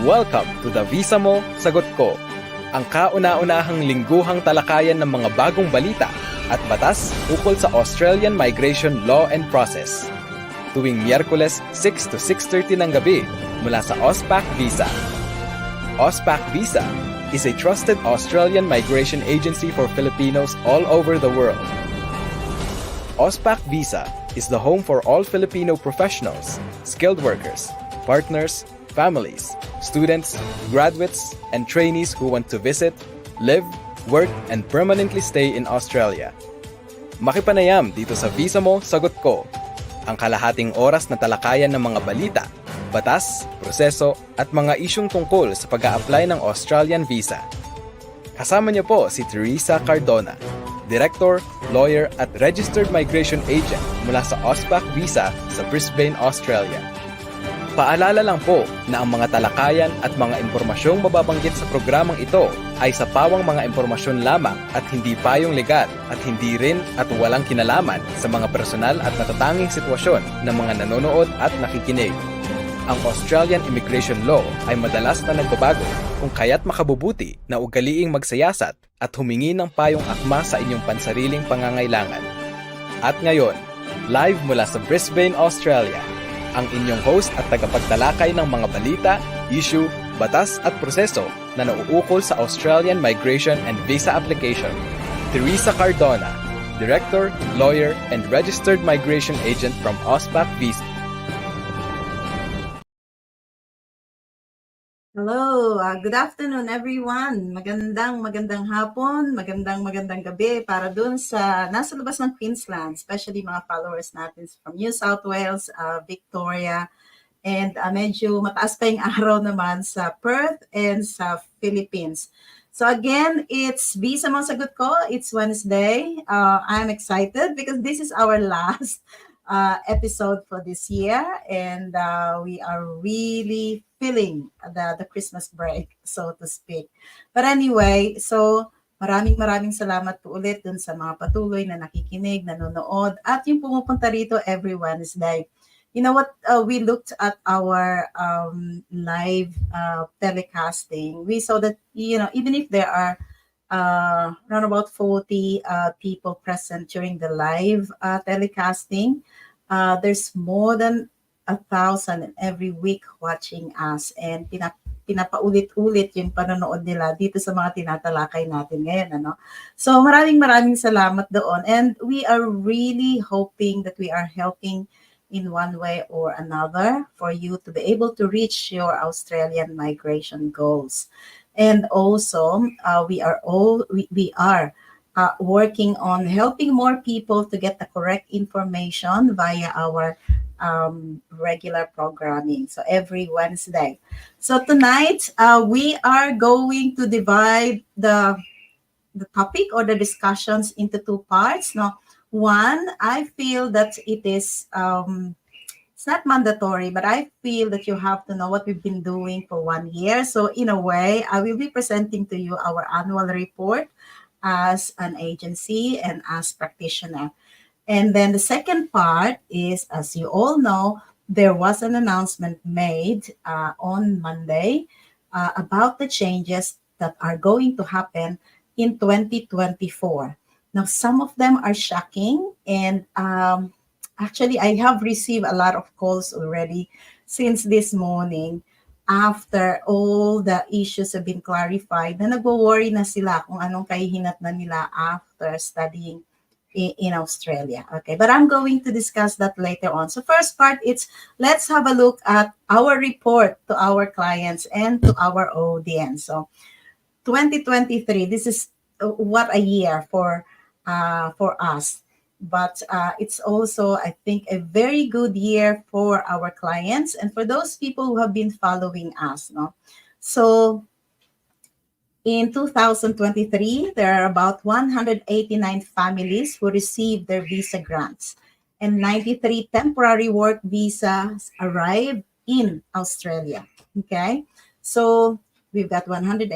Welcome to the Visa Mo, Sagot Ko, ang kauna-unahang lingguhang talakayan ng mga bagong balita at batas ukol sa Australian Migration Law and Process. Tuwing Miyerkules 6 to 6:30 ng gabi mula sa Auspac Visa. Auspac Visa is a trusted Australian migration agency for Filipinos all over the world. Auspac Visa is the home for all Filipino professionals, skilled workers, partners, families, students, graduates, and trainees who want to visit, live, work, and permanently stay in Australia. Makipanayam dito sa Visa Mo, Sagot Ko, ang kalahating oras na talakayan ng mga balita, batas, proseso, at mga isyung tungkol sa pag-a-apply ng Australian visa. Kasama niyo po si Teresa Cardona, Director, Lawyer at Registered Migration Agent mula sa Auspac Visa sa Brisbane, Australia. Paalala lang po na ang mga talakayan at mga impormasyong mababanggit sa programang ito ay sa pawang mga impormasyon lamang at hindi payong legal at hindi rin at walang kinalaman sa mga personal at natatanging sitwasyon ng mga nanonood at nakikinig. Ang Australian Immigration Law ay madalas na nagbabago kung kaya't makabubuti na ugaliing magsayasat at humingi ng payong akma sa inyong pansariling pangangailangan. At ngayon, live mula sa Brisbane, Australia, ang inyong host at tagapagtalakay ng mga balita, issue, batas at proseso na nauukol sa Australian Migration and Visa Application, Teresa Cardona, Director, Lawyer, and Registered Migration Agent from Auspac Visa. Hello, good afternoon everyone. Magandang hapon, magandang gabi para dun sa nasa labas ng Queensland, especially mga followers natin from New South Wales, Victoria, and medyo mataas pa yung araw naman sa Perth and sa Philippines. So again, it's Visa Mo Sagot Ko. It's Wednesday. I'm excited because this is our last episode for this year, and we are really feeling the Christmas break, so to speak. But anyway, so maraming salamat po ulit dun sa mga patuloy na nakikinig, nanonood, at yung pumupunta rito every Wednesday. You know what, we looked at our live telecasting. We saw that, you know, even if there are around about 40 people present during the live telecasting, there's more than 1,000 every week watching us, and pinapaulit-ulit yung panonood nila dito sa mga tinatalakay natin ngayon, ano? So maraming salamat doon, and we are really hoping that we are helping in one way or another for you to be able to reach your Australian migration goals. And also we are working on helping more people to get the correct information via our regular programming, so every Wednesday. So tonight we are going to divide the topic or the discussions into two parts. Now, one, I feel that it is it's not mandatory, but I feel that you have to know what we've been doing for 1 year. So in a way, I will be presenting to you our annual report as an agency and as practitioner. And then the second part is, as you all know, there was an announcement made on Monday about the changes that are going to happen in 2024. Now, some of them are shocking, and actually, I have received a lot of calls already since this morning after all the issues have been clarified, na nagwo-worry na sila kung anong kahihinatnan nila after studying in Australia. Okay, but I'm going to discuss that later on. So first part, let's have a look at our report to our clients and to our audience. So 2023, this is what a year for us. But it's also, I think, a very good year for our clients and for those people who have been following us. No? So in 2023, there are about 189 families who received their visa grants, and 93 temporary work visas arrived in Australia. Okay, so we've got 189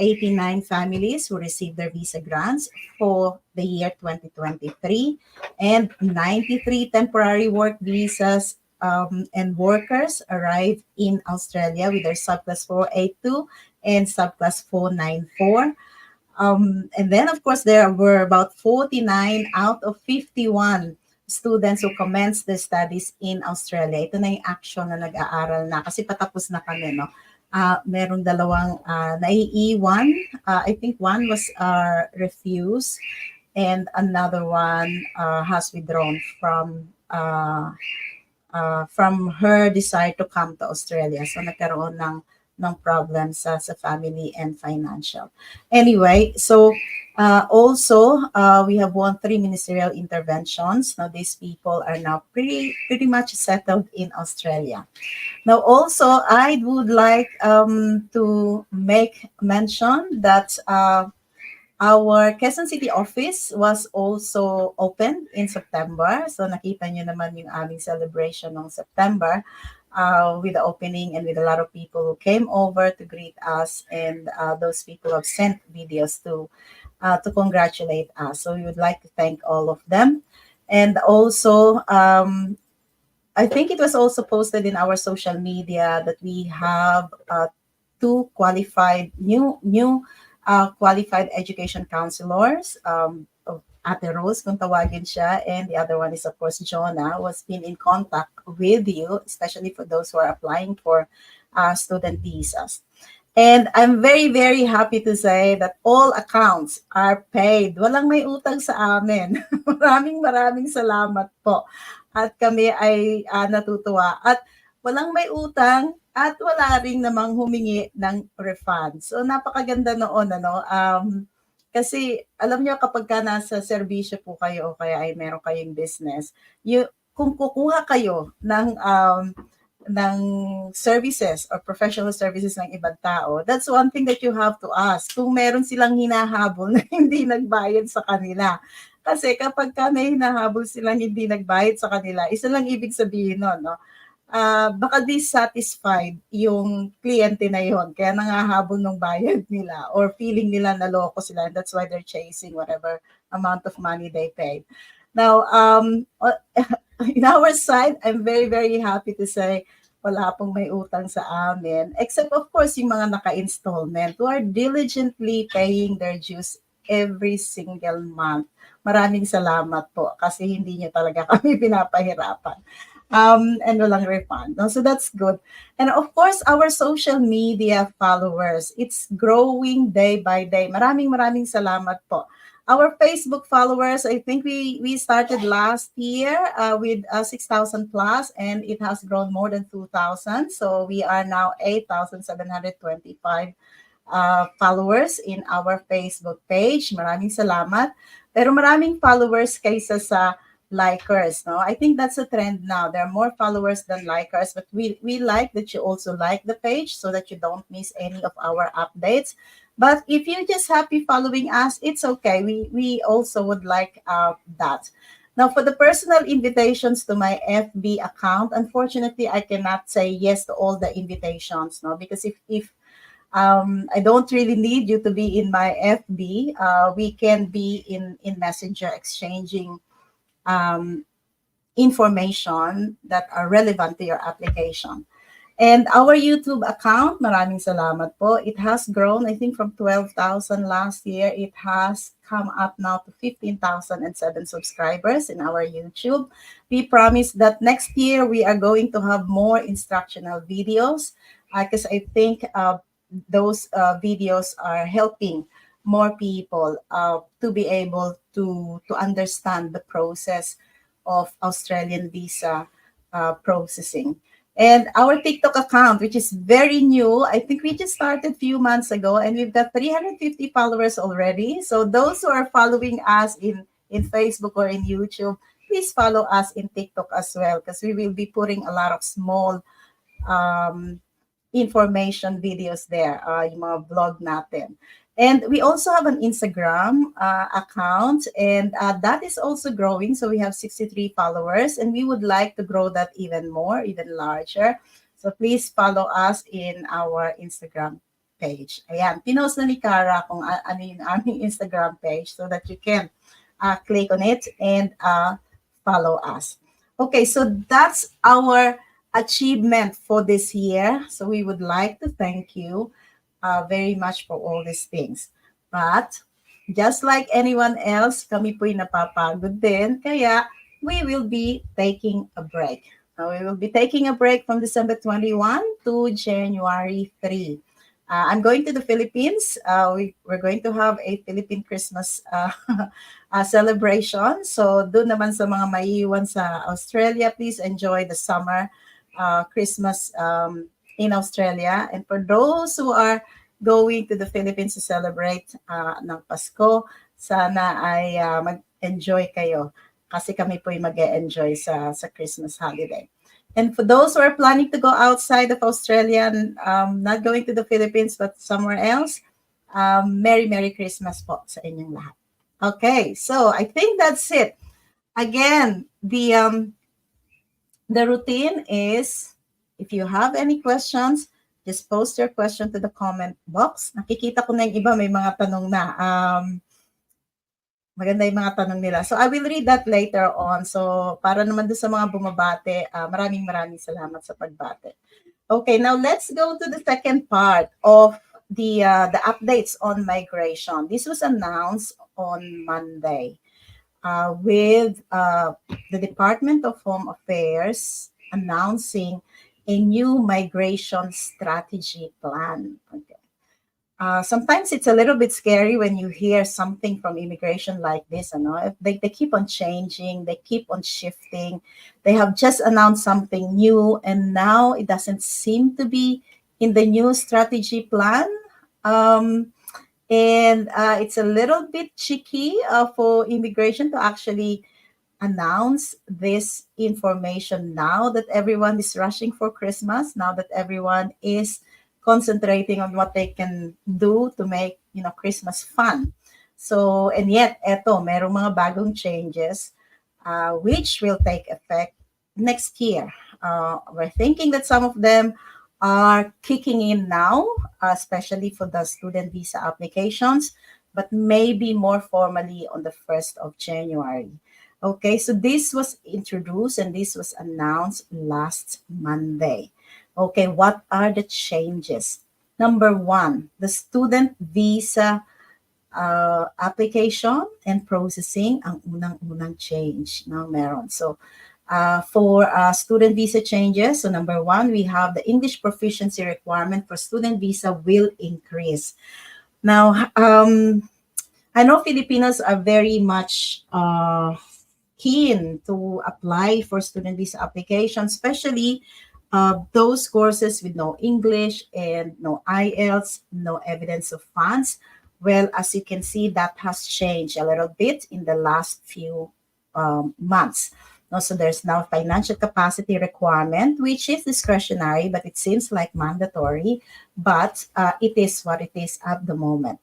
families who received their visa grants for the year 2023, and 93 temporary work visas and workers arrived in Australia with their subclass 482 and subclass 494. And then, of course, there were about 49 out of 51 students who commenced their studies in Australia. Ito na yung actual na nag-aaral na kasi patapos na kami, no? Merong dalawang naiiwan. I think one was refused and another one has withdrawn from her desire to come to Australia. So nagkaroon ng problems sa family and financial. Anyway, so also we have won 3 ministerial interventions. Now these people are now pretty much settled in Australia. Now also I would like to make mention that our Quezon City office was also opened in September. So nakita nyo naman yung aming celebration ng September with the opening and with a lot of people who came over to greet us, and those people have sent videos to congratulate us. So we would like to thank all of them. And also, I think it was also posted in our social media that we have two qualified new qualified education counselors. Ate Rose, kung tawagin siya, and the other one is, of course, Jonah, who has been in contact with you, especially for those who are applying for student visas. And I'm very, very happy to say that all accounts are paid. Walang may utang sa amin. Maraming salamat po. At kami ay natutuwa. At walang may utang at wala rin namang humingi ng refund. So napakaganda noon, ano? Kasi alam niyo kapag ka nasa serbisyo po kayo o kaya ay meron kayong business, kung kukuha kayo ng services or professional services ng ibang tao, that's one thing that you have to ask. Kung meron silang hinahabol na hindi nagbayad sa kanila. Kasi kapag ka may hinahabol silang hindi nagbayad sa kanila, isa lang ibig sabihin nun, no? Baka dissatisfied yung kliyente na yon, kaya nangahabol ng bayad nila or feeling nila naloko sila, and that's why they're chasing whatever amount of money they paid. Now, in our side, I'm very, very happy to say wala pong may utang sa amin, except of course yung mga naka-installment who are diligently paying their dues every single month. Maraming salamat po kasi hindi niyo talaga kami pinapahirapan. And walang refund. No? So that's good. And of course, our social media followers, it's growing day by day. Maraming salamat po. Our Facebook followers, I think we started last year with 6,000 plus, and it has grown more than 2,000. So we are now 8,725 followers in our Facebook page. Maraming salamat. Pero maraming followers kaysa sa likers, no? I think that's a trend now. There are more followers than likers, but we like that you also like the page so that you don't miss any of our updates. But if you're just happy following us, it's okay. We also would like that. Now, for the personal invitations to my FB account, unfortunately, I cannot say yes to all the invitations, no? Because if I don't really need you to be in my FB, we can be in Messenger exchanging information that are relevant to your application. And our YouTube account, maraming salamat po. It has grown, I think, from 12,000 last year. It has come up now to 15,007 subscribers in our YouTube. We promise that next year we are going to have more instructional videos because I think those videos are helping more people to be able to understand the process of Australian visa processing. And our TikTok account, which is very new, I think we just started a few months ago, and we've got 350 followers already. So those who are following us in Facebook or in YouTube, please follow us in TikTok as well, because we will be putting a lot of small information videos there, yung mga vlog natin. And we also have an Instagram account, and that is also growing. So we have 63 followers, and we would like to grow that even more, even larger. So please follow us in our Instagram page. Ayan, pinost na ni Cara kung ano yung aming Instagram page so that you can click on it and follow us. Okay, so that's our achievement for this year. So we would like to thank you very much for all these things. But just like anyone else, kami po'y napapagod din. Kaya we will be taking a break. We will be taking a break from December 21 to January 3. I'm going to the Philippines. We're going to have a Philippine Christmas celebration. So doon naman sa mga maiiwan sa Australia, please enjoy the summer Christmas in Australia. And for those who are going to the Philippines to celebrate ng Pasko, sana ay mag-enjoy kayo kasi kami po ay mag-enjoy sa Christmas holiday. And for those who are planning to go outside of Australia, not going to the Philippines but somewhere else, Merry Merry Christmas po sa inyong lahat. Okay, so I think that's it. Again, the routine is if you have any questions, just post your question to the comment box. Nakikita ko na yung iba, may mga tanong na. Maganda yung mga tanong nila. So I will read that later on. So para naman doon sa mga bumabate, maraming salamat sa pagbate. Okay, now let's go to the second part of the updates on migration. This was announced on Monday with the Department of Home Affairs announcing a new migration strategy plan. Okay. Sometimes it's a little bit scary when you hear something from immigration like this. They keep on changing, they keep on shifting. They have just announced something new, and now it doesn't seem to be in the new strategy plan. And it's a little bit tricky for immigration to actually announce this information now that everyone is rushing for Christmas, now that everyone is concentrating on what they can do to make Christmas fun. So, and yet, merong mga bagong changes which will take effect next year. We're thinking that some of them are kicking in now, especially for the student visa applications, but maybe more formally on the 1st of January. Okay, so this was introduced and this was announced last Monday. Okay, what are the changes? Number one, the student visa application and processing ang unang change na meron. So, for student visa changes, so number one, we have the English proficiency requirement for student visa will increase. Now, I know Filipinos are very much keen to apply for student visa application, especially those courses with no English and no IELTS, no evidence of funds. Well, as you can see, that has changed a little bit in the last few months. So there's now financial capacity requirement, which is discretionary, but it seems like mandatory, but it is what it is at the moment.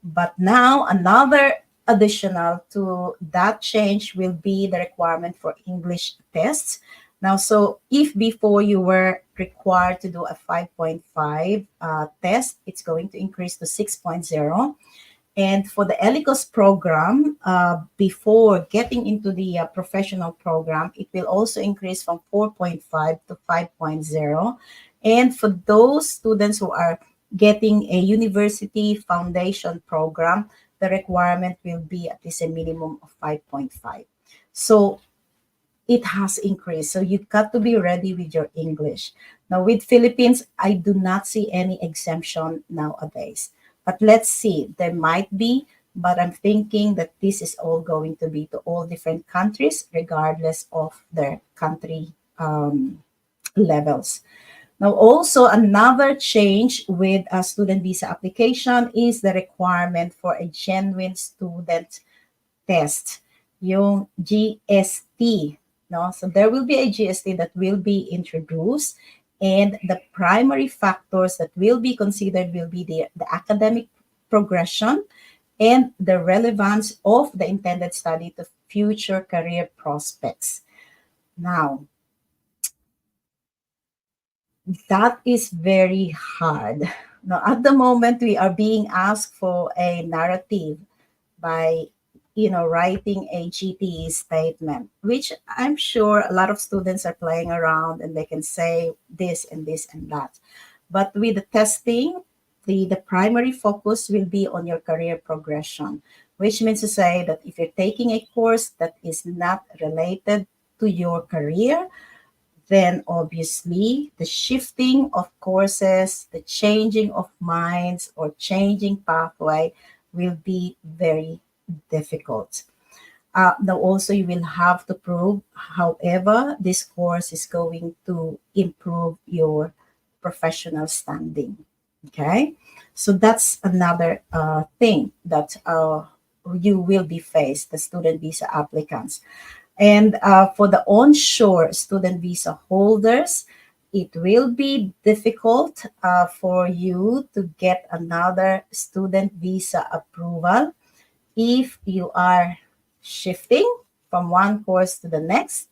But now another additional to that change will be the requirement for English tests. Now, so if before you were required to do a 5.5 test, it's going to increase to 6.0. And for the ELICOS program, before getting into the professional program, it will also increase from 4.5 to 5.0. And for those students who are getting a university foundation program, the requirement will be at least a minimum of 5.5. So it has increased. So you've got to be ready with your English. Now, with Philippines, I do not see any exemption nowadays. But let's see, there might be, but I'm thinking that this is all going to be to all different countries, regardless of their country levels. Now, also another change with a student visa application is the requirement for a genuine student test, yung GST. No? So there will be a GST that will be introduced, and the primary factors that will be considered will be the academic progression and the relevance of the intended study to future career prospects. Now, that is very hard. Now, at the moment, we are being asked for a narrative by writing a GPE statement, which I'm sure a lot of students are playing around and they can say this and this and that. But with the testing, the primary focus will be on your career progression, which means to say that if you're taking a course that is not related to your career, then obviously the shifting of courses, the changing of minds or changing pathway will be very difficult. Now, also, you will have to prove, however, this course is going to improve your professional standing. Okay, so that's another thing that you will be faced, the student visa applicants. And for the onshore student visa holders, it will be difficult for you to get another student visa approval if you are shifting from one course to the next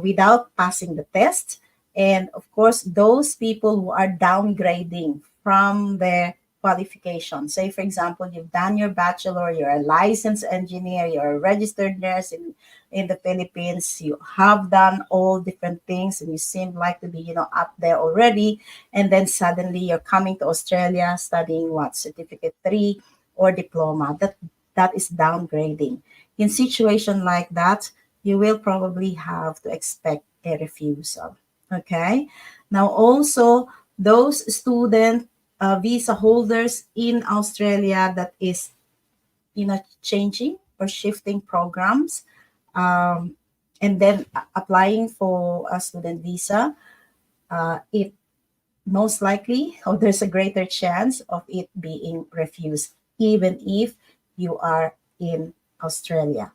without passing the test. And of course, those people who are downgrading from their qualification. Say, for example, you've done your bachelor, you're a licensed engineer, you're a registered nurse in the Philippines, you have done all different things and you seem like to be, up there already. And then suddenly you're coming to Australia studying what, certificate three or diploma. That is downgrading. In situation like that, you will probably have to expect a refusal. Okay. Now, also, those student visa holders in Australia that is, changing or shifting programs, and then applying for a student visa, it most likely, or there's a greater chance of it being refused, even if you are in Australia.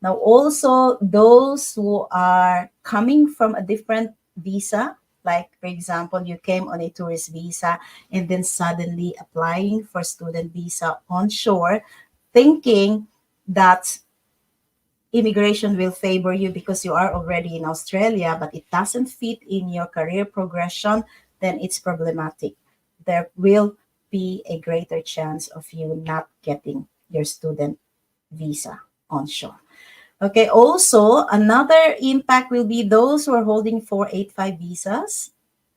Now, also, those who are coming from a different visa, like, for example, you came on a tourist visa and then suddenly applying for student visa onshore, thinking that immigration will favor you because you are already in Australia, but it doesn't fit in your career progression, then it's problematic. There will be a greater chance of you not getting your student visa onshore. Okay, also, another impact will be those who are holding 485 visas.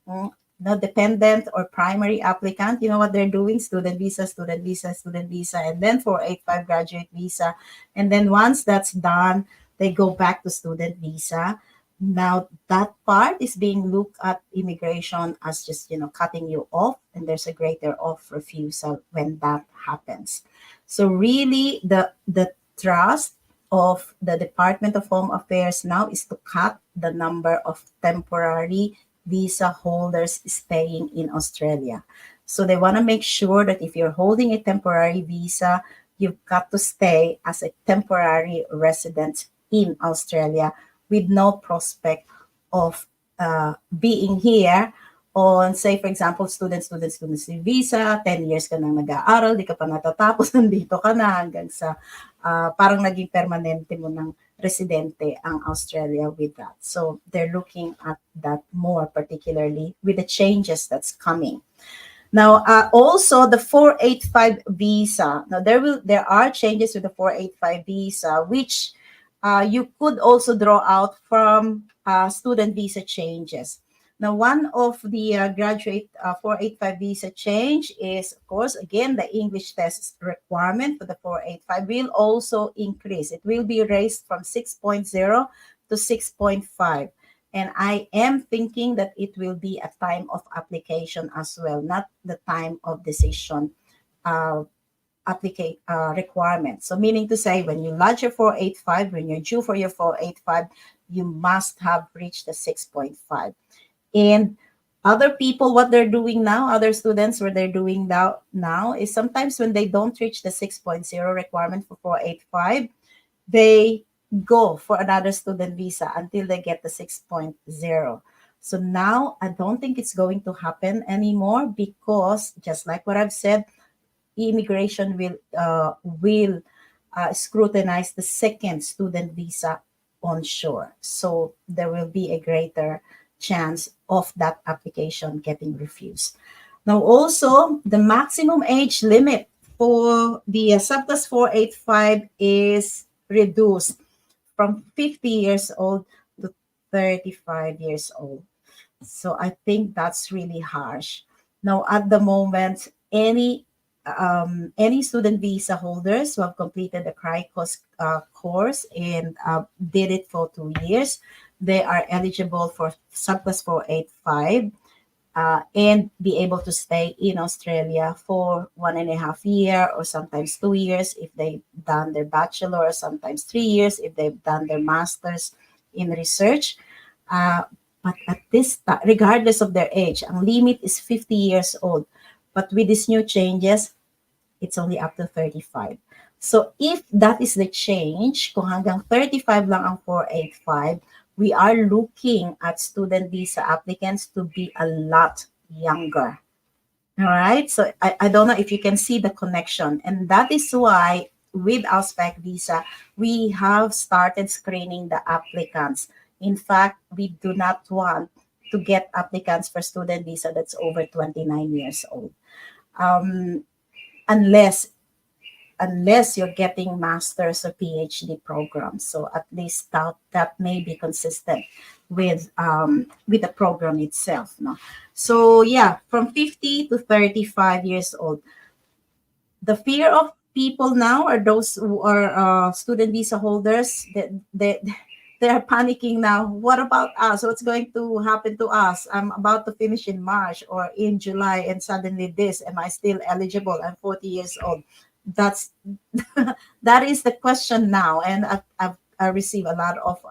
Mm, No dependent or primary applicant, you know what they're doing? Student visa, student visa, student visa, and then 485 graduate visa. And then once that's done, they go back to student visa. Now that part is being looked at immigration as just, cutting you off, and there's a greater off refusal when that happens. So really the trust of the Department of Home Affairs now is to cut the number of temporary visa holders staying in Australia. So they want to make sure that if you're holding a temporary visa, you've got to stay as a temporary resident in Australia with no prospect of being here on, say, for example, students visa, 10 years ka nang nag-aaral, di ka pa natatapos, nandito ka na hanggang sa parang naging permanente mo ng residente ang Australia with that. So they're looking at that more, particularly with the changes that's coming. Now, also the 485 visa. Now, there are changes with the 485 visa, which you could also draw out from student visa changes. Now, one of the graduate 485 visa change is, of course, again, the English test requirement for the 485 will also increase. It will be raised from 6.0 to 6.5. And I am thinking that it will be a time of application as well, not the time of decision requirement. So meaning to say, when you lodge your 485, when you're due for your 485, you must have reached the 6.5. And other people, what they're doing now, other students, what they're doing now is sometimes when they don't reach the 6.0 requirement for 485, they go for another student visa until they get the 6.0. So now I don't think it's going to happen anymore because just like what I've said, immigration will scrutinize the second student visa onshore. So there will be a greater chance of that application getting refused. Now, also, the maximum age limit for the subclass 485 is reduced from 50 years old to 35 years old. So I think that's really harsh. Now, at the moment, any student visa holders who have completed the CRICOS course and did it for 2 years, they are eligible for subclass 485 and be able to stay in Australia for 1.5 year or sometimes 2 years if they've done their bachelor, or sometimes 3 years if they've done their master's in research. Uh, but at this time, regardless of their age, ang limit is 50 years old. But with these new changes, it's only up to 35. So if that is the change, kung hanggang 35 lang ang 485, we are looking at student visa applicants to be a lot younger. All right. So I don't know if you can see the connection. And that is why with Auspac visa, we have started screening the applicants. In fact, we do not want to get applicants for student visa that's over 29 years old. Unless you're getting master's or PhD programs. So at least that may be consistent with the program itself. No? So yeah, from 50 to 35 years old. The fear of people now are those who are student visa holders that they are panicking now. What about us? What's going to happen to us? I'm about to finish in March or in July, and suddenly this. Am I still eligible? I'm 40 years old. That's that is the question now, and I receive a lot of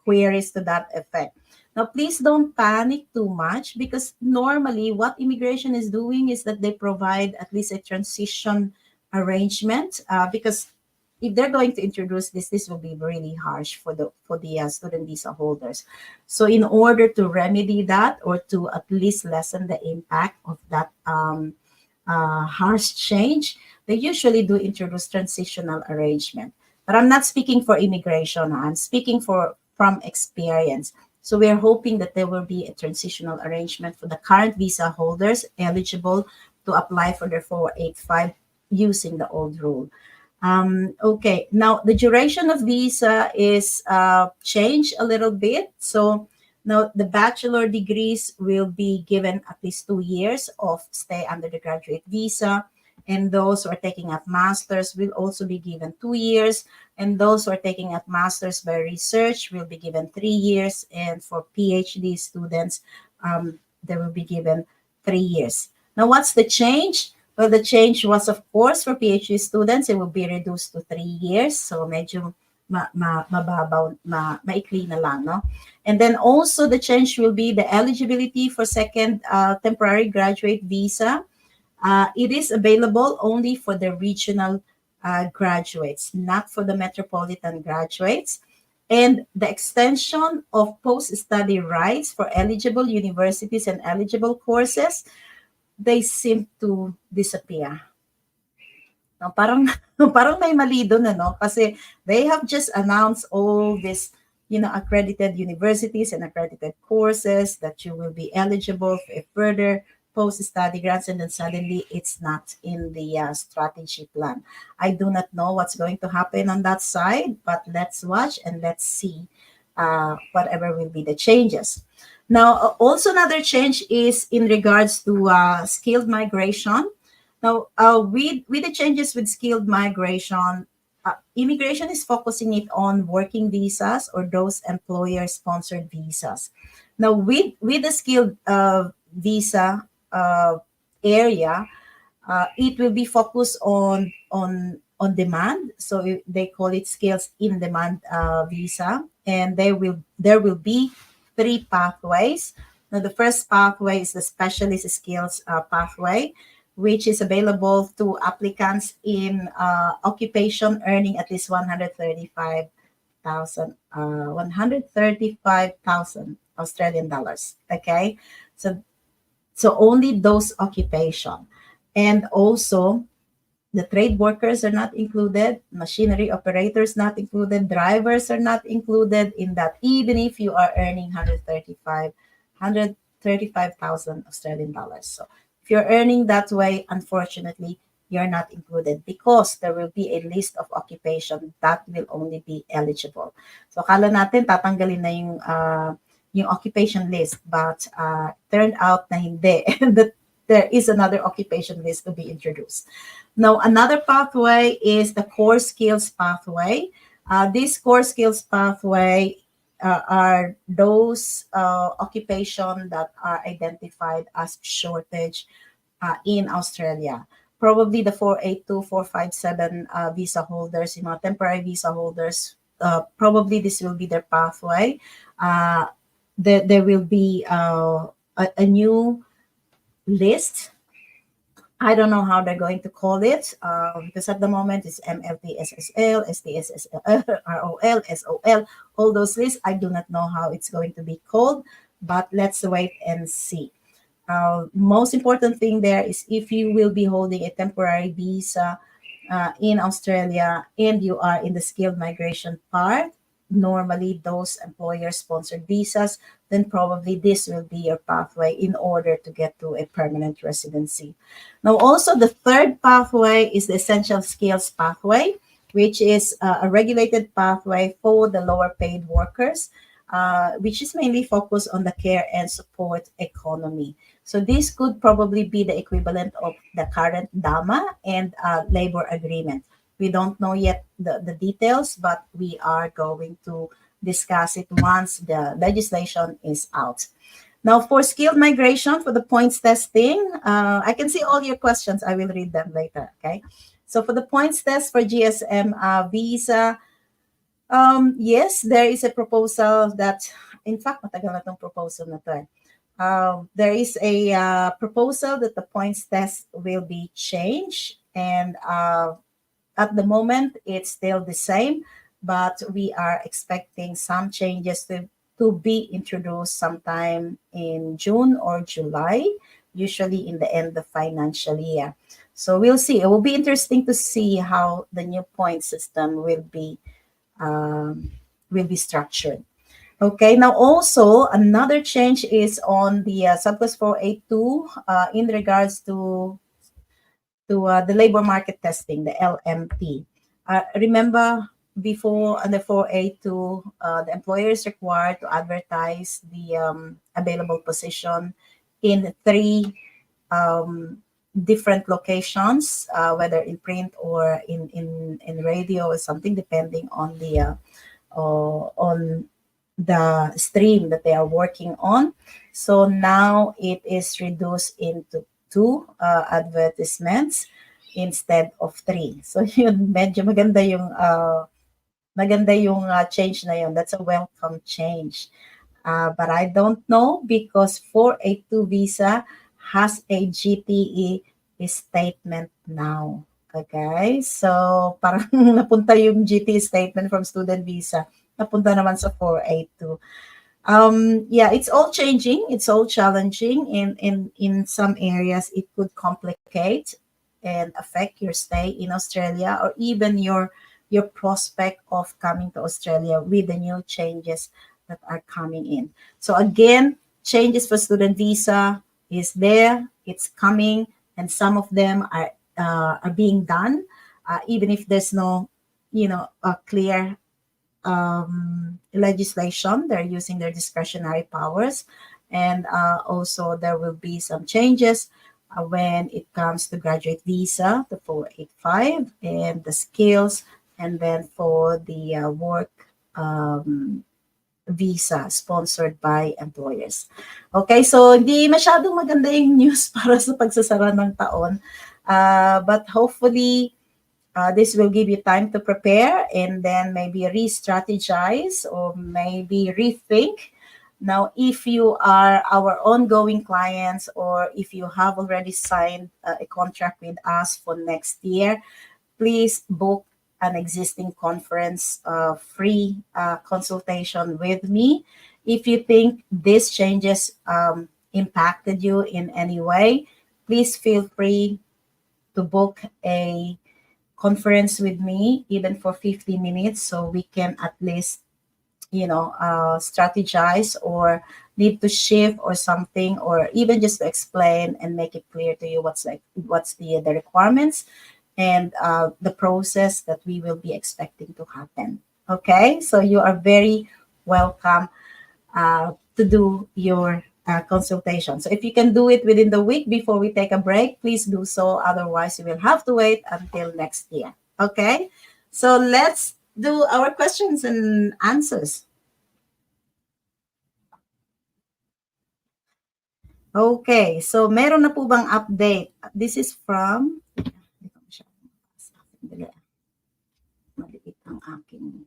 queries to that effect. Now, please don't panic too much, because normally what immigration is doing is that they provide at least a transition arrangement, because if they're going to introduce this will be really harsh for the student visa holders. So in order to remedy that, or to at least lessen the impact of that harsh change, they usually do introduce transitional arrangement. But I'm not speaking for immigration. I'm speaking from experience. So we are hoping that there will be a transitional arrangement for the current visa holders eligible to apply for their 485 using the old rule. Okay, now the duration of visa is changed a little bit. So now the bachelor degrees will be given at least 2 years of stay under the graduate visa. And those who are taking up masters will also be given 2 years. And those who are taking up masters by research will be given 3 years. And for PhD students, they will be given 3 years. Now, what's the change? Well, the change was, of course, for PhD students, it will be reduced to 3 years. So medyo mababaw, maikli na lang, no? And then also the change will be the eligibility for second temporary graduate visa. It is available only for the regional graduates, not for the metropolitan graduates. And the extension of post-study rights for eligible universities and eligible courses, they seem to disappear. No, parang parang may mali doon, ano? Kasi they have just announced all this, accredited universities and accredited courses that you will be eligible for a further post-study grants, and then suddenly it's not in the strategy plan. I do not know what's going to happen on that side, but let's watch and let's see whatever will be the changes. Now, also another change is in regards to skilled migration. Now, with the changes with skilled migration, immigration is focusing it on working visas or those employer-sponsored visas. Now, with the skilled visa area, it will be focused on demand. So they call it skills in demand visa, and there will be 3 pathways. Now, the first pathway is the specialist skills pathway, which is available to applicants in occupation earning at least 135,000 Australian dollars. Okay, so only those occupation, and also the trade workers are not included, machinery operators not included, drivers are not included in that, even if you are earning 135,000 Australian dollars. So if you're earning that way, unfortunately, you're not included because there will be a list of occupation that will only be eligible. So akala natin tatanggalin na yung occupation list, but turned out na hindi. That there is another occupation list to be introduced. Now, another pathway is the core skills pathway. This core skills pathway are those occupation that are identified as shortage in Australia. Probably the 482, 457 visa holders, temporary visa holders, probably this will be their pathway. There will be a new list. I don't know how they're going to call it because at the moment it's MLT, SSL, STSSL, ROL, SOL, all those lists. I do not know how it's going to be called, but let's wait and see. Most important thing there is if you will be holding a temporary visa in Australia and you are in the skilled migration part, normally those employer sponsored visas, then probably this will be your pathway in order to get to a permanent residency. Now, also the third pathway is the essential skills pathway, which is a regulated pathway for the lower paid workers, which is mainly focused on the care and support economy. So this could probably be the equivalent of the current DAMA and labor agreement. We don't know yet the details, but we are going to discuss it once the legislation is out. Now, for skilled migration, for the points testing, I can see all your questions. I will read them later, okay? So for the points test for GSM visa, yes, there is a proposal that, in fact, matagal na tong proposal na to eh. There is a proposal that the points test will be changed, and at the moment it's still the same, but we are expecting some changes to be introduced sometime in June or July, usually in the end of financial year. So we'll see. It will be interesting to see how the new point system will be structured. Okay, now also another change is on the subclass 482 in regards to the labor market testing, the LMT. Remember before under 482, the employer is required to advertise the available position in three different locations, whether in print or in radio or something, depending on the stream that they are working on. So now it is reduced into two advertisements instead of three. So yun, medyo maganda yung change na yun. That's a welcome change. But I don't know because 482 visa has a GTE statement now. Okay? So parang napunta yung GTE statement from student visa. Napunta naman sa 482. Yeah, it's all changing. It's all challenging. In some areas, it could complicate and affect your stay in Australia or even your prospect of coming to Australia with the new changes that are coming in. So again, changes for student visa is there. It's coming, and some of them are being done, even if there's no, a clear legislation. They're using their discretionary powers, and also there will be some changes when it comes to graduate visa, the 485, and the skills, and then for the work visa sponsored by employers. Okay, so hindi masyadong maganda yung news para sa pagsasara ng taon, but hopefully this will give you time to prepare and then maybe re-strategize or maybe rethink. Now, if you are our ongoing clients or if you have already signed a contract with us for next year, please book an existing conference free consultation with me. If you think these changes impacted you in any way, please feel free to book a conference with me, even for 50 minutes, so we can at least, strategize or need to shift or something, or even just to explain and make it clear to you what's the requirements and the process that we will be expecting to happen. Okay, so you are very welcome to do your consultation. So if you can do it within the week before we take a break, please do so. Otherwise, you will have to wait until next year. Okay, so let's do our questions and answers. Okay, so meron na po bang update? This is from, hindi ko masyadong mabasa. Dali, maliit ang aking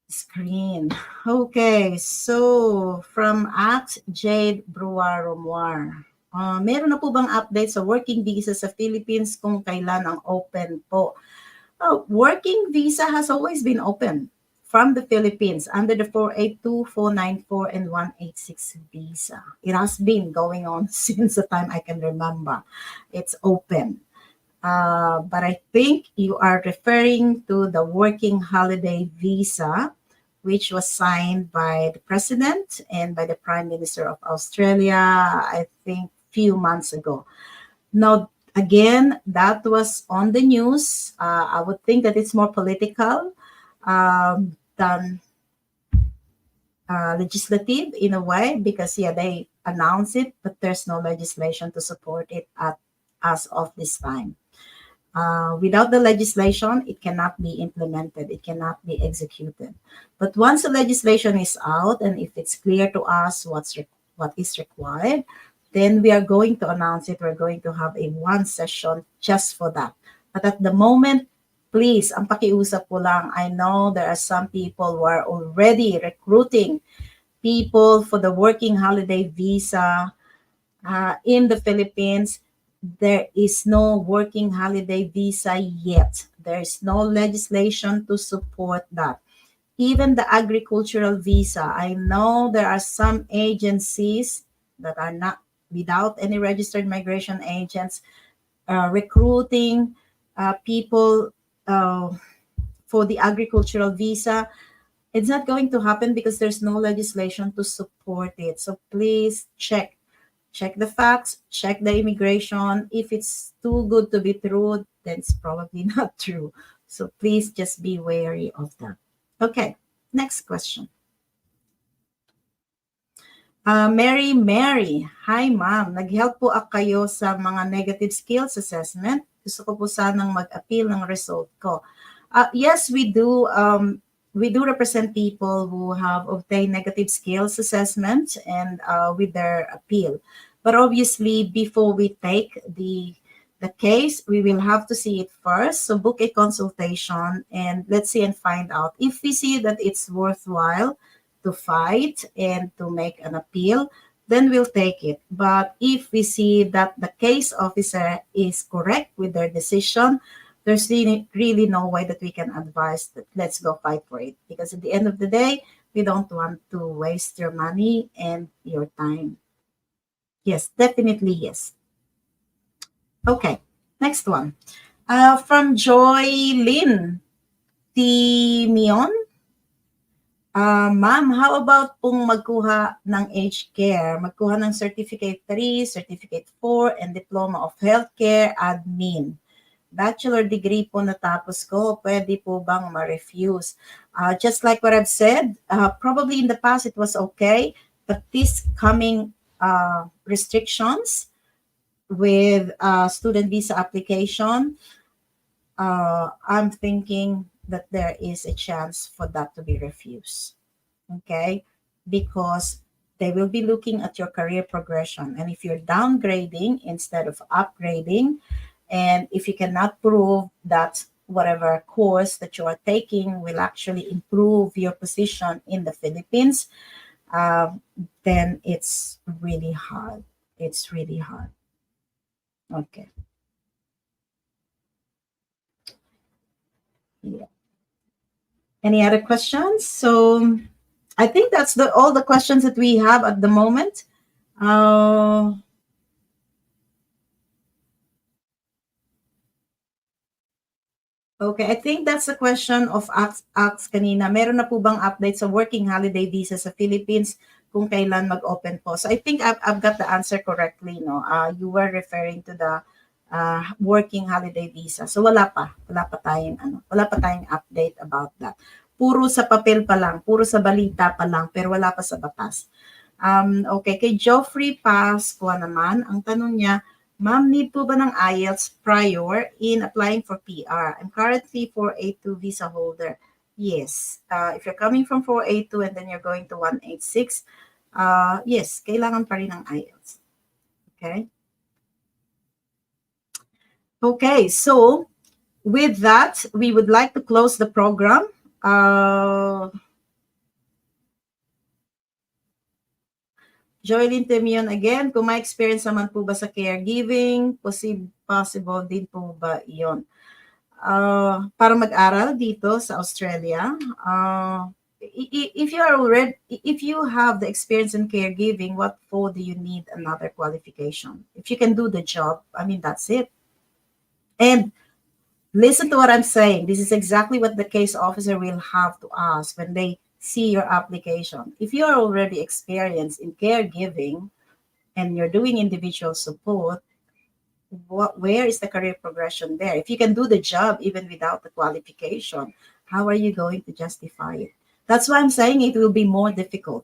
screen. Okay, so from at Jade Bruaro Moir. Meron na po bang update sa working visa sa Philippines kung kailan ang open po? Working visa has always been open from the Philippines under the 482, 494, and 186 visa. It has been going on since the time I can remember. It's open. But I think you are referring to the working holiday visa, which was signed by the president and by the prime minister of Australia, I think, few months ago. Now, again, that was on the news. I would think that it's more political than legislative in a way, because yeah, they announce it, but there's no legislation to support it as of this time. Without the legislation, it cannot be implemented. It cannot be executed. But once the legislation is out, and if it's clear to us what is required, then we are going to announce it. We're going to have a one session just for that. But at the moment, please, ang pakiusap po lang, I know there are some people who are already recruiting people for the working holiday visa in the Philippines. There is no working holiday visa yet. There is no legislation to support that. Even the agricultural visa, I know there are some agencies that are not without any registered migration agents recruiting people for the agricultural visa. It's not going to happen because there's no legislation to support it. So please check the facts, check the immigration. If it's too good to be true, then it's probably not true. So please just be wary of that. Okay, next question. Mary, hi ma'am, nag-help po kayo sa mga negative skills assessment. Gusto ko po sanang mag-appeal ng result ko. Yes, we do. We do represent people who have obtained negative skills assessment and with their appeal. But obviously, before we take the case, we will have to see it first. So book a consultation and let's see and find out. If we see that it's worthwhile to fight and to make an appeal, then we'll take it. But if we see that the case officer is correct with their decision, there's really no way that we can advise that let's go fight for it. Because at the end of the day, we don't want to waste your money and your time. Yes, definitely yes. Okay, next one. From Joy Lynn Timion. Ma'am, how about pong magkuha ng aged care? Magkuha ng Certificate 3, Certificate 4, and Diploma of Healthcare Admin. Bachelor degree po natapos ko, pwede po bang ma-refuse? Just like what I've said, probably in the past it was okay, but this coming restrictions with student visa application, I'm thinking that there is a chance for that to be refused. Okay? Because they will be looking at your career progression. And if you're downgrading instead of upgrading, and if you cannot prove that whatever course that you are taking will actually improve your position in the Philippines, then it's really hard. It's really hard. Okay. Yeah. Any other questions? So I think that's all the questions that we have at the moment. Okay, I think that's the question of Ax kanina. Meron na po bang update sa working holiday visa sa Philippines kung kailan mag-open po? So I think I've got the answer correctly, no? You were referring to the working holiday visa. So wala pa tayong update about that. Puro sa papel pa lang, puro sa balita pa lang, pero wala pa sa batas. Okay, kay Geoffrey Pasqua naman, ang tanong niya, Ma'am, need po ba ng IELTS prior in applying for PR? I'm currently 482 visa holder. Yes. If you're coming from 482 and then you're going to 186, yes, kailangan pa rin ng IELTS. Okay? Okay, so with that, we would like to close the program. Joylyn Temion again, kung may experience naman po ba sa caregiving, possible din po ba iyon? Para mag-aral dito sa Australia, if you have the experience in caregiving, what for do you need another qualification? If you can do the job, I mean, that's it. And listen to what I'm saying. This is exactly what the case officer will have to ask when they see your application. If you are already experienced in caregiving and you're doing individual support, where is the career progression there? If you can do the job even without the qualification, how are you going to justify it? That's why I'm saying it will be more difficult,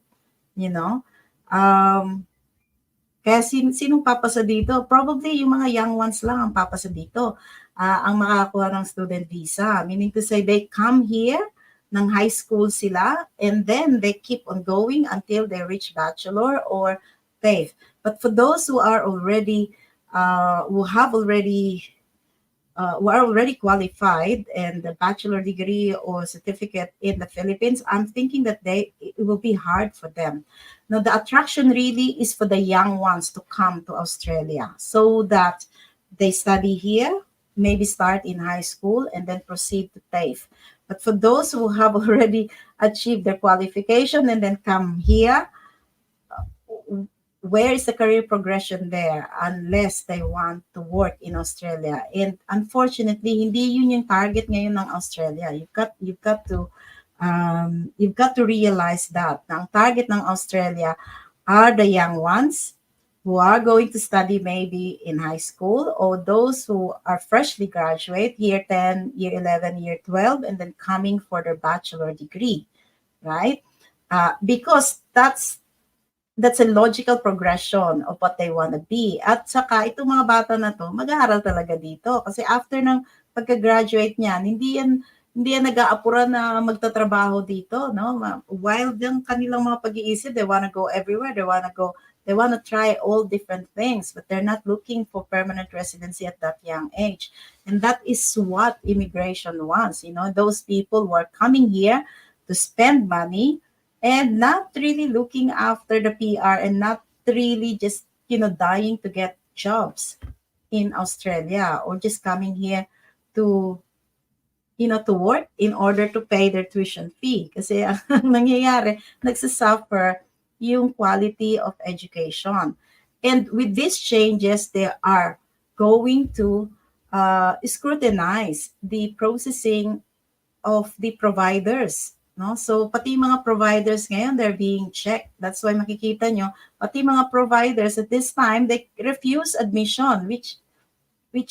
you know. Kaya sinong papasa dito? Probably yung mga young ones lang ang papasa dito. Ang makakakuha ng student visa. Meaning to say, they come here, ng high school sila, and then they keep on going until they reach bachelor or TAFE. But for those who are already, who are already qualified and the bachelor degree or certificate in the Philippines, I'm thinking that it will be hard for them. Now, the attraction really is for the young ones to come to Australia so that they study here, maybe start in high school and then proceed to TAFE. But for those who have already achieved their qualification and then come here, where is the career progression there unless they want to work in Australia? And unfortunately, hindi yun yung target ngayon ng Australia. You've got to realize that ang target ng Australia are the young ones who are going to study maybe in high school, or those who are freshly graduate, year 10, year 11, year 12, and then coming for their bachelor degree, right? Because that's a logical progression of what they want to be. At saka, itong mga bata na to, mag-aaral talaga dito. Kasi after ng pagka-graduate niyan, hindi yan nag-aapura na magtatrabaho dito, no? While yung kanilang mga pag-iisip, they wanna go everywhere, they wanna try all different things, but they're not looking for permanent residency at that young age. And that is what immigration wants, those people who are coming here to spend money and not really looking after the PR and not really just, dying to get jobs in Australia or just coming here to to work in order to pay their tuition fee. Kasi ang nangyayari, nagsasuffer yung quality of education. And with these changes, they are going to scrutinize the processing of the providers. No? So, pati mga providers ngayon, they're being checked. That's why makikita nyo, pati mga providers at this time, they refuse admission, which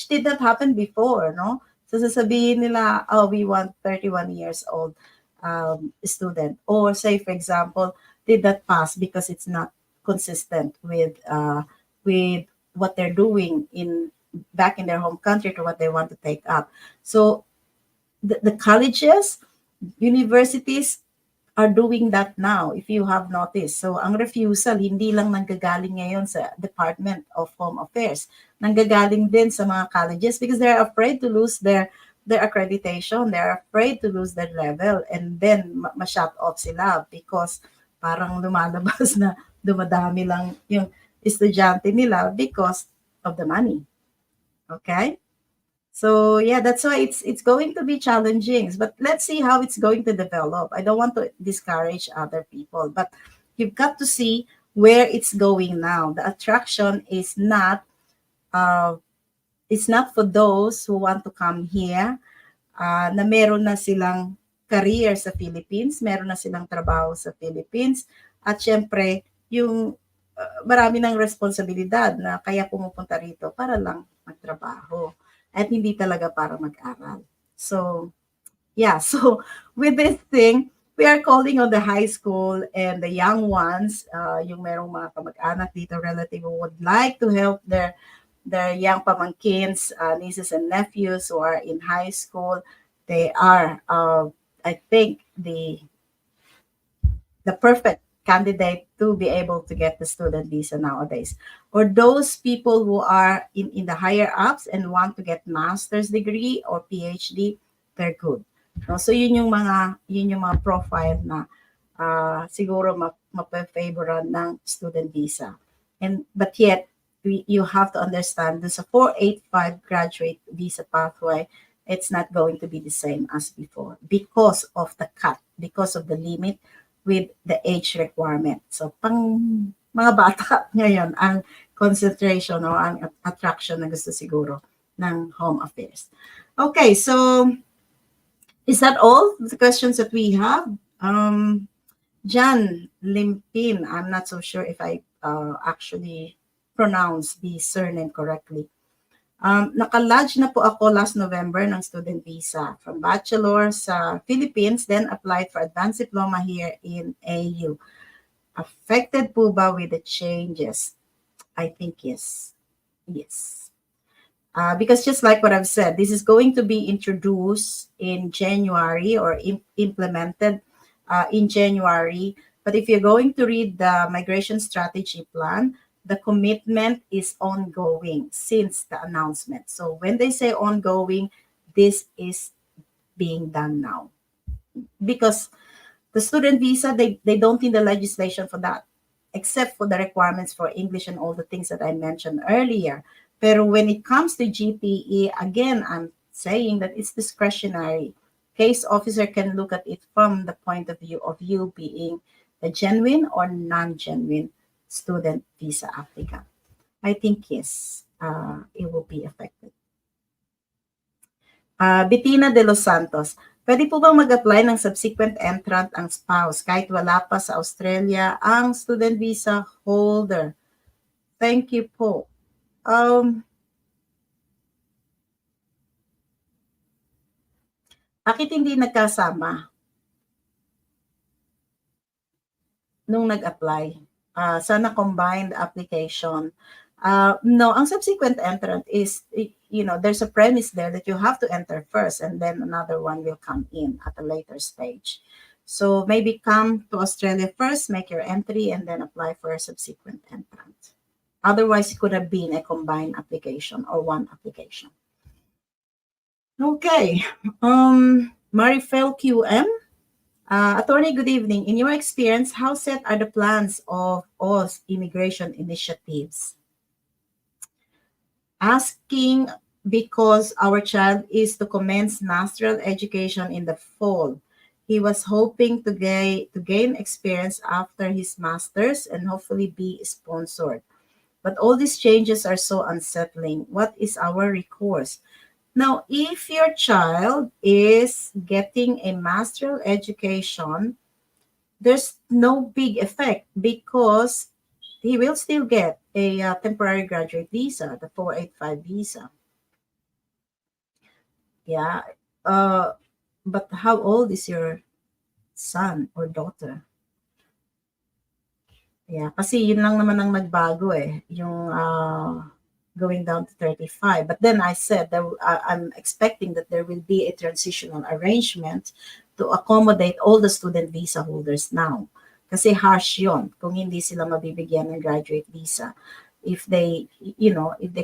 did not happen before, no? So sasabihin nila, oh, we want 31 years old student. Or say, for example, did that pass because it's not consistent with what they're doing back in their home country to what they want to take up. So the colleges, universities are doing that now, if you have noticed. So ang refusal, hindi lang nanggagaling ngayon sa Department of Home Affairs. Nanggagaling din sa mga colleges because they're afraid to lose their accreditation. They're afraid to lose their level and then ma-shut off sila because parang lumalabas na dumadami lang yung estudyante nila because of the money. Okay? So yeah, that's why it's going to be challenging. But let's see how it's going to develop. I don't want to discourage other people, but you've got to see where it's going now. The attraction is not it's not for those who want to come here na meron na silang career sa Philippines, meron na silang trabaho sa Philippines, at syempre, yung marami ng responsibilidad na kaya pumupunta rito para lang magtrabaho at hindi talaga para mag-aral. So, yeah, so with this thing, we are calling on the high school and the young ones, yung merong mga kamag-anak dito, relative who would like to help their young pamangkins, nieces and nephews who are in high school. They are, I think, the perfect candidate to be able to get the student visa nowadays. Or those people who are in the higher ups and want to get master's degree or PhD, they're good. No? So yun yung mga profile na siguro mapafavoran ng student visa. But yet, you have to understand this 485 graduate visa pathway, it's not going to be the same as before because of the cut, because of the limit with the age requirement. So, pang mga bata ngayon, ang concentration o ang attraction na gusto siguro ng Home Affairs. Okay, so is that all the questions that we have? Jan Limpin, I'm not so sure if I actually pronounce the surname correctly. Naka-lodge na po ako last November ng student visa from bachelor sa Philippines, then applied for advanced diploma here in AU. Affected po ba with the changes? I think yes. Yes. Because just like what I've said, this is going to be introduced in January or implemented in January. But if you're going to read the migration strategy plan, the commitment is ongoing since the announcement. So when they say ongoing, this is being done now. Because the student visa, they don't need the legislation for that, except for the requirements for English and all the things that I mentioned earlier. But when it comes to GPE, again, I'm saying that it's discretionary. Case officer can look at it from the point of view of you being a genuine or non-genuine student visa applicant. I think yes, it will be affected. Bettina de los Santos, pwede po bang mag-apply ng subsequent entrant ang spouse kahit wala pa sa Australia ang student visa holder? Thank you po. Bakit hindi nagkasama nung nag-apply? Sana combined application. No, ang subsequent entrant is, there's a premise there that you have to enter first and then another one will come in at a later stage. So maybe come to Australia first, make your entry, and then apply for a subsequent entrant. Otherwise, it could have been a combined application or one application. Okay. Marifel QM. Attorney, good evening. In your experience, how set are the plans of Oz immigration initiatives? Asking because our child is to commence master's education in the fall. He was hoping to gain experience after his master's and hopefully be sponsored. But all these changes are so unsettling. What is our recourse? Now, if your child is getting a master's education, there's no big effect because he will still get a temporary graduate visa, the 485 visa. Yeah. But how old is your son or daughter? Yeah, kasi yun lang naman ang nagbago yung going down to 35. But then I said that I'm expecting that there will be a transitional arrangement to accommodate all the student visa holders now. Kasi harsh yun kung hindi sila mabibigyan ng graduate visa. If they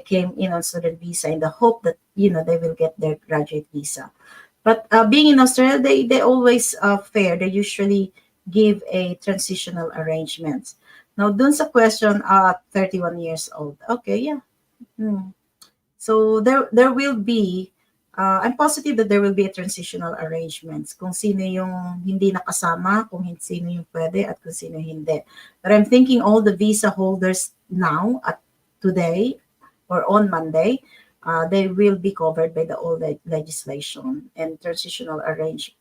came in on student visa in the hope that, they will get their graduate visa. But being in Australia, they always fair. They usually give a transitional arrangement. Now, dun sa question, 31 years old. Okay, yeah. So there will be, I'm positive that there will be a transitional arrangements kung sino yung hindi nakasama, kung sino yung pwede at kung sino hindi. But I'm thinking all the visa holders now at today or on Monday, they will be covered by the old legislation and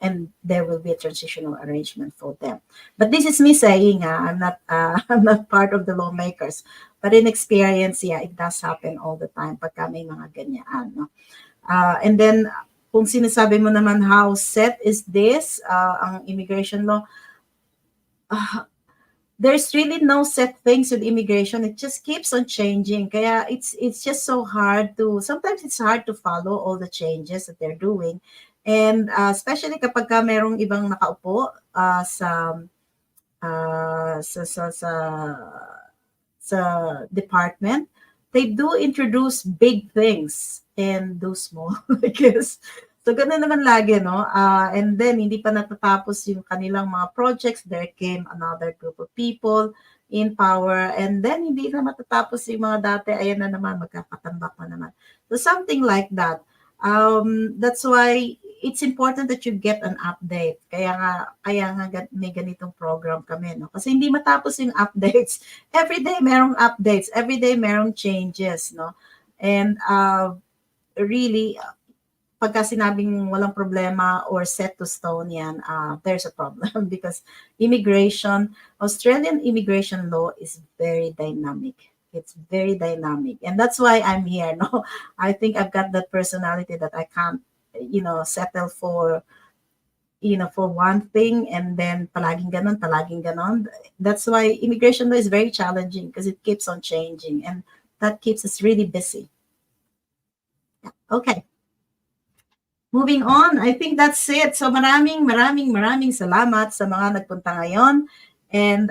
and there will be a transitional arrangement for them. But this is me saying, I'm not I'm not part of the lawmakers, but in experience, yeah, it does happen all the time pagka may mga ganyan, no? And then kung sinasabi mo naman how set is this, ang immigration law, there's really no set things with immigration. It just keeps on changing. Kaya it's just so hard to, sometimes it's hard to follow all the changes that they're doing. And especially kapag ka merong ibang nakaupo uh, sa, sa, sa, sa department, they do introduce big things and do small, I guess. So, ganun naman lagi, no? And then, hindi pa natatapos yung kanilang mga projects. There came another group of people in power. And then, hindi na matatapos yung mga dati. Ayan na naman, magkakatambak na naman. So, something like that. That's why it's important that you get an update. Kaya nga may ganitong program kami, no? Kasi hindi matapos yung updates. Every day, merong updates. Every day, merong changes, no? And really, pagka sinabing walang problema or set to stone yan, there's a problem because Australian immigration law is very dynamic. It's very dynamic. And that's why I'm here, no? I think I've got that personality that I can't, settle for, for one thing and then palaging ganon. That's why immigration law is very challenging because it keeps on changing and that keeps us really busy. Okay. Moving on, I think that's it. So maraming salamat sa mga nagpunta ngayon. And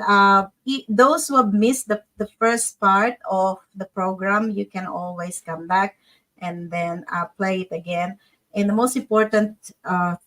those who have missed the first part of the program, you can always come back and then play it again. And the most important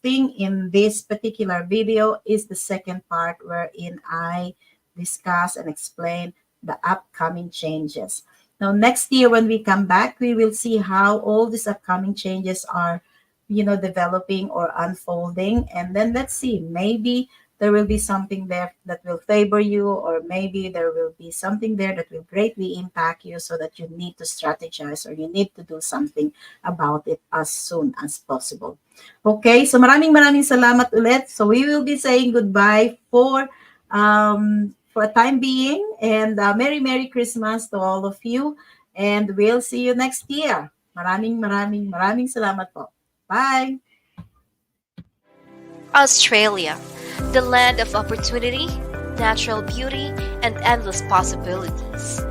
thing in this particular video is the second part wherein I discuss and explain the upcoming changes. Now, next year when we come back, we will see how all these upcoming changes are developing or unfolding. And then let's see, maybe there will be something there that will favor you, or maybe there will be something there that will greatly impact you so that you need to strategize or you need to do something about it as soon as possible. Okay, so maraming salamat ulit. So we will be saying goodbye for a time being, and Merry Christmas to all of you, and we'll see you next year. Maraming salamat po. Bye. Australia, the land of opportunity, natural beauty, and endless possibilities.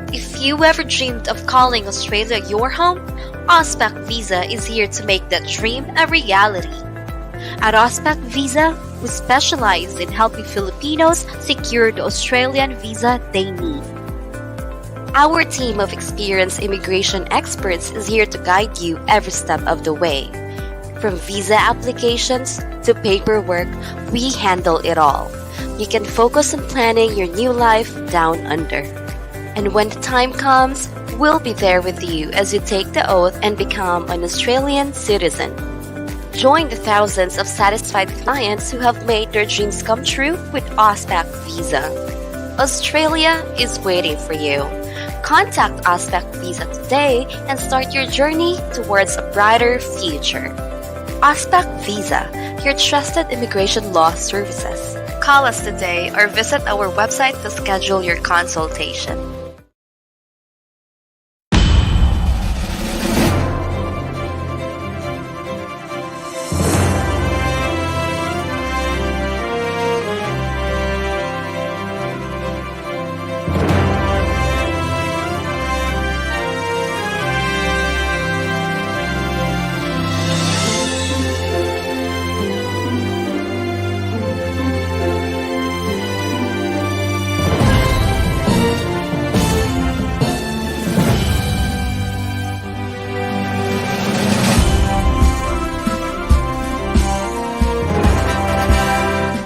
If you ever dreamed of calling Australia your home, Auspac Visa is here to make that dream a reality. At Auspac Visa, we specialize in helping Filipinos secure the Australian visa they need. Our team of experienced immigration experts is here to guide you every step of the way. From visa applications to paperwork, we handle it all. You can focus on planning your new life down under. And when the time comes, we'll be there with you as you take the oath and become an Australian citizen. Join the thousands of satisfied clients who have made their dreams come true with Auspac Visa. Australia is waiting for you. Contact Auspac Visa today and start your journey towards a brighter future. Auspac Visa, your trusted immigration law services. Call us today or visit our website to schedule your consultation.